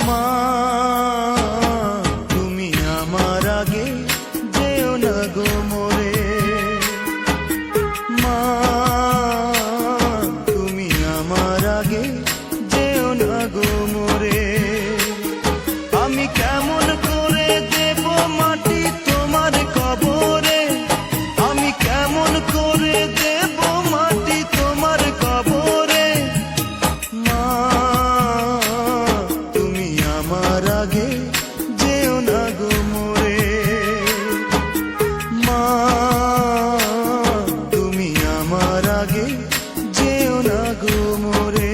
মা তুমি আমার আগে যেও না গো মোরে, মা তুমি আমার আগে যেও না গো মোরে। আমি কেমন করে দেব মাটি তোমার কবরে, আমি কেমন করে দেব মাটি তোমার কবরে। মা তুমি আমার আগে যেও না গো মোরে, মা তুমি আমার আগে যেও না গো মোরে।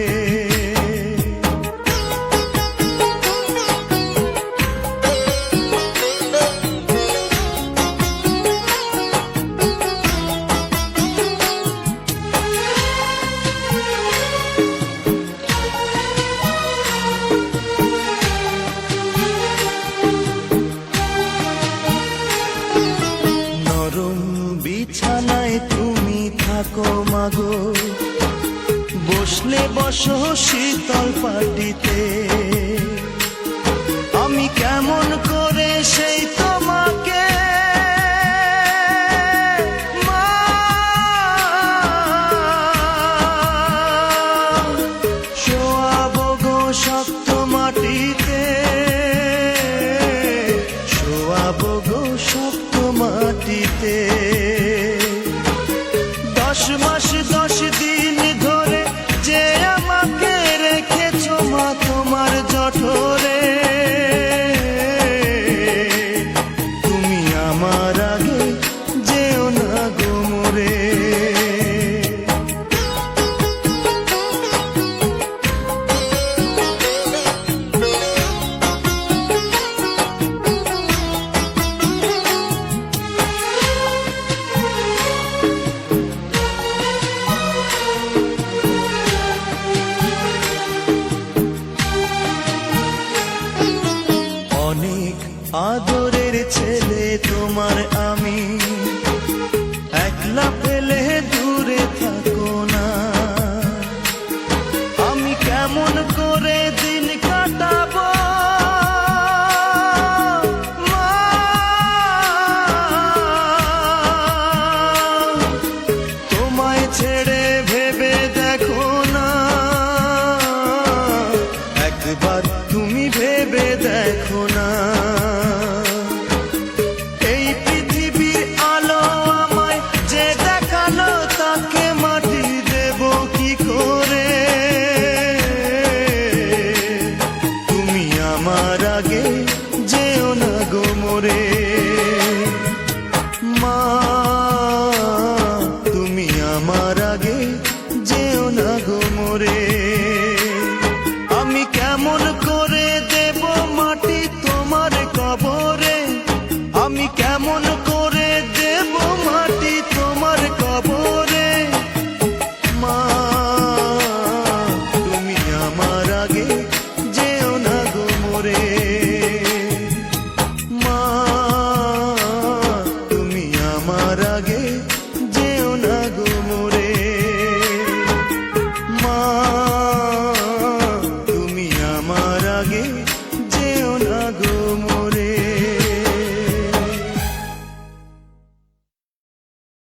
নরম বিছানায় তুমি থাকো মাগো, বসলে বসো শীতল পাটিতে। আমি কেমন করে সেই তোমাকে মা শোয়াবো গো শক্ত মাটিতে, শোয়াবো গো শক্ত মাটিতে। 10 মাস 10 দিন ধরে যে আমাকে রেখেছো মা তোমার জঠরে, তুমি আমার আগে যেও না গো মোরে। অনেক আদরের ছেলে তোমার আমি, একলা পেলে দূরে থাকো না। আমি কেমন করে দিন কাটাবো মা, তোমায় ছেড়ে ভেবে দেখো না, একবার তুমি ভেবে দেখো না। এই পৃথিবীর আলো আমায় যে দেখালো, তাকে মাটি দেব কি করে। তুমি আমার আগে